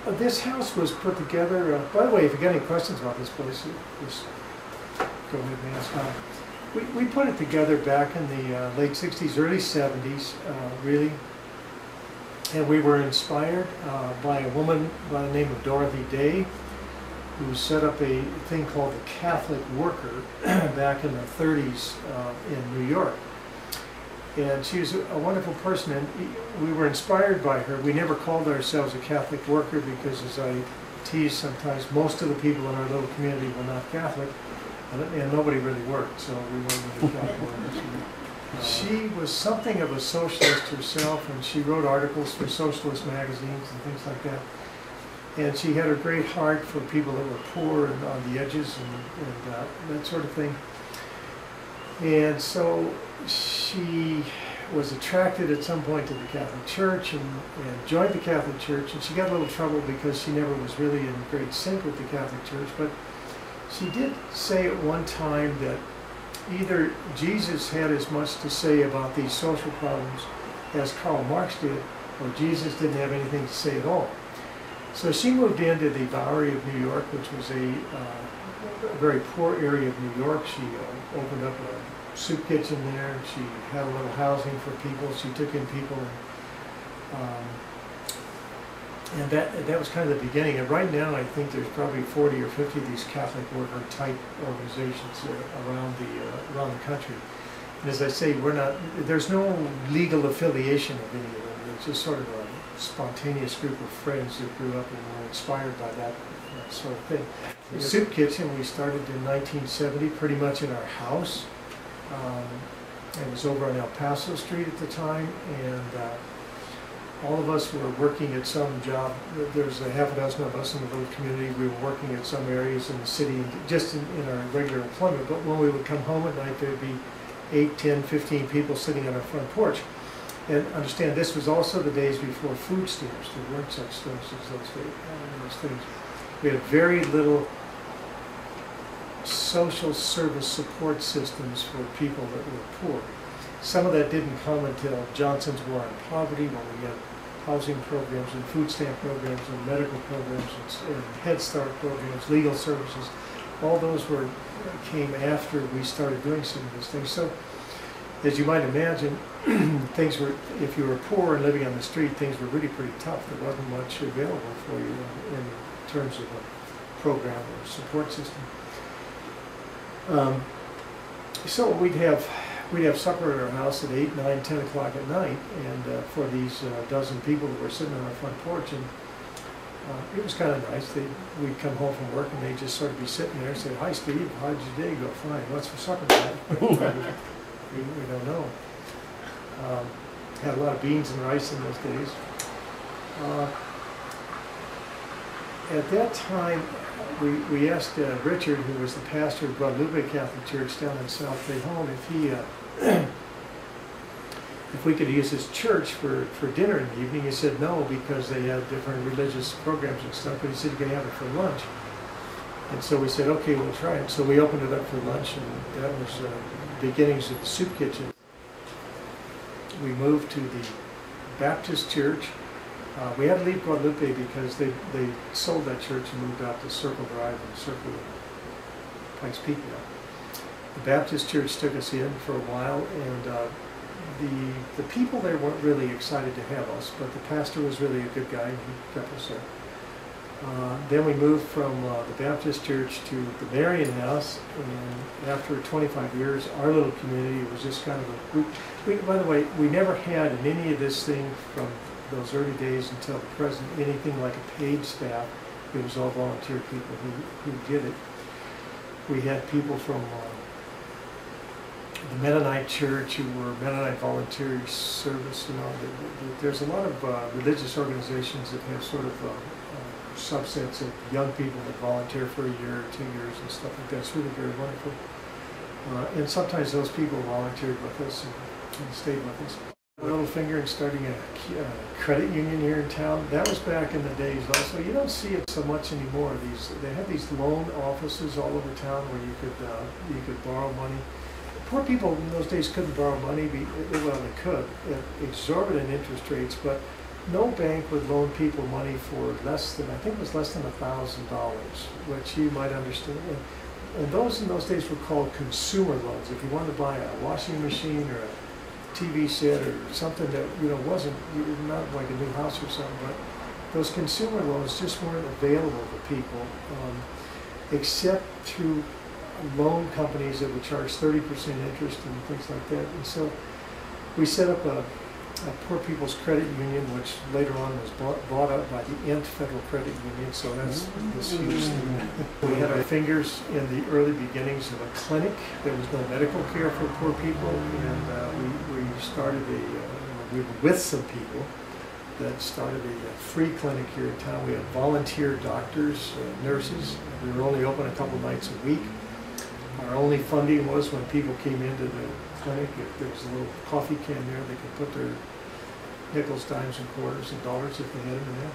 This house was put together, by the way, if you got any questions about this place, just go ahead and ask. We put it together back in the late 60s, early 70s, really. And we were inspired by a woman by the name of Dorothy Day, who set up a thing called the Catholic Worker back in the 30s in New York. And she was a wonderful person, and we were inspired by her. We never called ourselves a Catholic worker because, as I tease sometimes, most of the people in our little community were not Catholic, and nobody really worked, so we weren't really Catholic workers. She was something of a socialist herself, and she wrote articles for socialist magazines and things like that. And she had a great heart for people that were poor and on the edges and that sort of thing. And so she was attracted at some point to the Catholic Church and joined the Catholic Church, and she got a little trouble because she never was really in great sync with the Catholic Church. But she did say at one time that either Jesus had as much to say about these social problems as Karl Marx did, or Jesus didn't have anything to say at all. So she moved into the Bowery of New York, which was a very poor area of New York. She opened up a soup kitchen there. She had a little housing for people. She took in people, and that was kind of the beginning. And right now, I think there's probably 40 or 50 of these Catholic worker type organizations around the country. And as I say, there's no legal affiliation of any of them. It's just sort of a spontaneous group of friends that grew up and were inspired by that sort of thing. The soup kitchen we started in 1970, pretty much in our house. It was over on El Paso Street at the time, and all of us were working at some job. There's a half a dozen of us in the little community. We were working at some areas in the city, just in our regular employment. But when we would come home at night, there'd be 8, 10, 15 people sitting on our front porch. And understand, this was also the days before food stamps. There weren't such things as those things. We had very little social service support systems for people that were poor. Some of that didn't come until Johnson's War on Poverty, when we had housing programs and food stamp programs and medical programs and Head Start programs, legal services. All those came after we started doing some of these things. So, as you might imagine, things were, if you were poor and living on the street, things were really pretty tough. There wasn't much available for you in terms of a program or support system. So we'd have supper at our house at 8, 9, 10 o'clock at night, and for these dozen people that were sitting on our front porch, and it was kind of nice. We'd come home from work and they'd just sort of be sitting there and say, "Hi Steve, how'd your day go?" "Fine." "What's for supper tonight?" We don't know. Had a lot of beans and rice in those days. At that time, we asked Richard, who was the pastor of Guadalupe Catholic Church down in South Tejon, if we could use his church for dinner in the evening. He said no, because they had different religious programs and stuff, but he said you can have it for lunch. And so we said, okay, we'll try it. So we opened it up for lunch, and that was the beginnings of the soup kitchen. We moved to the Baptist church. We had to leave Guadalupe because they sold that church and moved out to Circle Drive and Circle Pikes Peak now. The Baptist church took us in for a while, and the people there weren't really excited to have us, but the pastor was really a good guy, and he kept us there. Then we moved from the Baptist church to the Marian House, and after 25 years, our little community was just kind of a group. By the way, we never had in any of this thing from those early days until the present anything like a paid staff. It was all volunteer people who did it. We had people from the Mennonite church who were Mennonite volunteer service. You know, there's a lot of religious organizations that have sort of subsets of young people that volunteer for a year or 2 years and stuff like that. It's really very wonderful. And sometimes those people volunteered with us and stayed with us. Littlefinger and starting a credit union here in town. That was back in the days also. You don't see it so much anymore. They have these loan offices all over town where you could borrow money. Poor people in those days couldn't borrow money. Well, they could at exorbitant interest rates, but no bank would loan people money for less than, I think it was less than $1,000, which you might understand. And those in those days were called consumer loans. If you wanted to buy a washing machine or a TV set or something that wasn't not like a new house or something, but those consumer loans just weren't available to people, except through loan companies that would charge 30% interest and things like that. And so we set up a Poor People's Credit Union, which later on was bought up by the Ent Federal Credit Union, so that's this huge thing. We had our fingers in the early beginnings of a clinic. There was no medical care for poor people, and we started we were with some people that started a free clinic here in town. We had volunteer doctors, nurses. We were only open a couple nights a week. Our only funding was when people came into the clinic. If there was a little coffee can there, they could put their nickels, dimes, and quarters and dollars if they had them in there.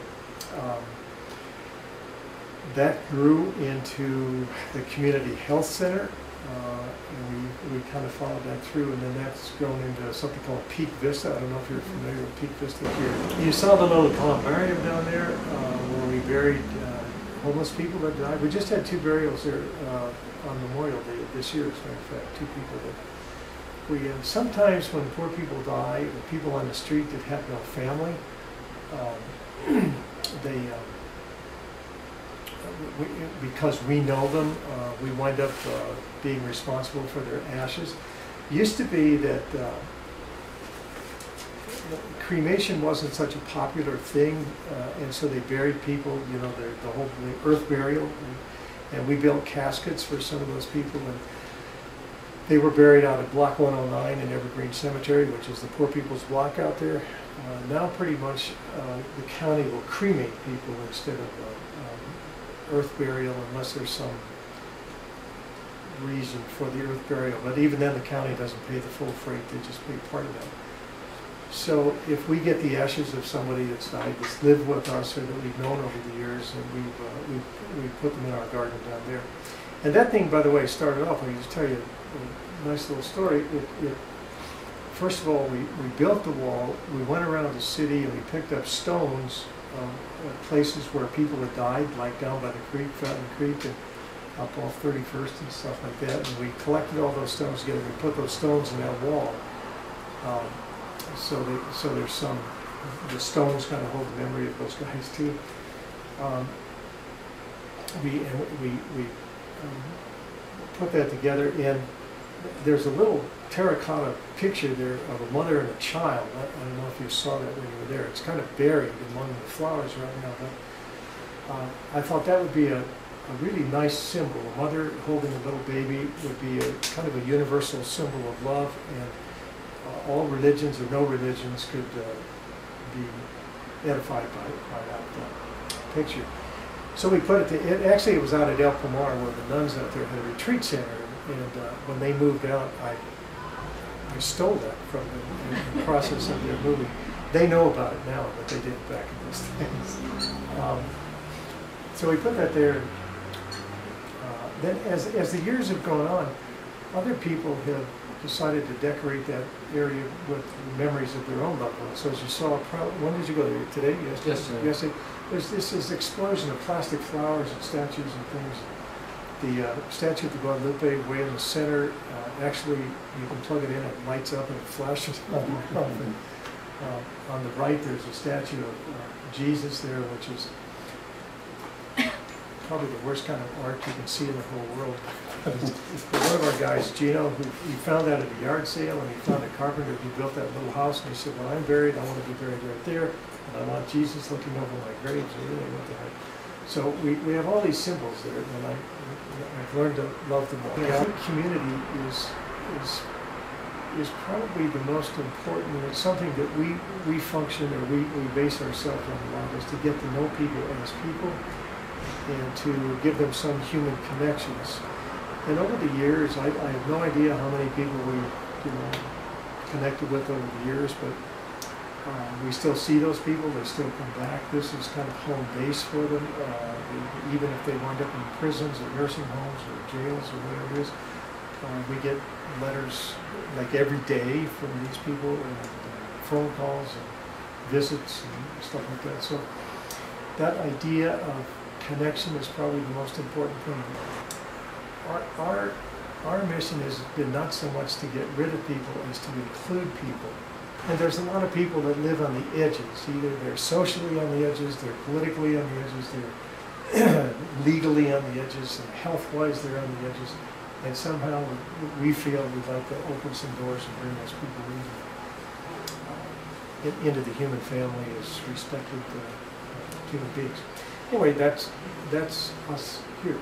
That grew into the community health center, and we kind of followed that through, and then that's grown into something called Peak Vista. I don't know if you're familiar with Peak Vista here. You saw the little columbarium down there where we buried homeless people that died. We just had 2 burials there on Memorial Day this year, as a matter of fact, 2 people that we sometimes when poor people die, or people on the street that have no family, because we know them, we wind up being responsible for their ashes. It used to be that cremation wasn't such a popular thing, and so they buried people, the earth burial, and we built caskets for some of those people, and they were buried out at Block 109 in Evergreen Cemetery, which is the poor people's block out there. Now pretty much the county will cremate people instead of earth burial, unless there's some reason for the earth burial. But even then, the county doesn't pay the full freight, they just pay part of that. So if we get the ashes of somebody that's died, that's lived with us or that we've known over the years, and we put them in our garden down there. And that thing, by the way, started off, I'll just tell you a nice little story. First of all, we built the wall, we went around the city and we picked up stones at places where people had died, like down by the creek, Fountain Creek, and up off 31st and stuff like that. And we collected all those stones together, we put those stones in that wall. So there's some, the stones kind of hold the memory of those guys too. We put that together, and there's a little terracotta picture there of a mother and a child. I don't know if you saw that when you were there. It's kind of buried among the flowers right now, but I thought that would be a really nice symbol. A mother holding a little baby would be a kind of a universal symbol of love, and all religions or no religions could be edified by that picture. So we put actually it was out at El Pomar where the nuns out there had a retreat center, and when they moved out, I stole that from them in the process of their moving. They know about it now, but they didn't back in those days. So we put that there. Then as the years have gone on, other people have decided to decorate that area with memories of their own loved ones. So as you saw, when did you go there? Today? Yesterday? Yes, sir. Yesterday. There's this explosion of plastic flowers and statues and things. The statue of the Guadalupe way in the center, actually you can plug it in, it lights up and it flashes on the right there's a statue of Jesus there, which is probably the worst kind of art you can see in the whole world. One of our guys, Gino, he found that at a yard sale, and he found a carpenter who built that little house, and he said, when I'm buried, I want to be buried right there, and I want Jesus looking over my grave. So really, what the heck? So we have all these symbols there, and I've learned to love them all. Yeah, community is probably the most important. It's something that we function, or we base ourselves on a lot, is to get to know people as people, and to give them some human connections. And over the years, I have no idea how many people we connected with over the years, but we still see those people, they still come back. This is kind of home base for them, even if they wind up in prisons or nursing homes or jails or whatever it is. We get letters like every day from these people, and phone calls, visits and stuff like that. So that idea of connection is probably the most important thing. Our mission has been not so much to get rid of people as to include people. And there's a lot of people that live on the edges. Either they're socially on the edges, they're politically on the edges, they're legally on the edges, and health-wise they're on the edges. And somehow we feel we'd like to open some doors and bring those people into the human family as respected human beings. Anyway, that's us here.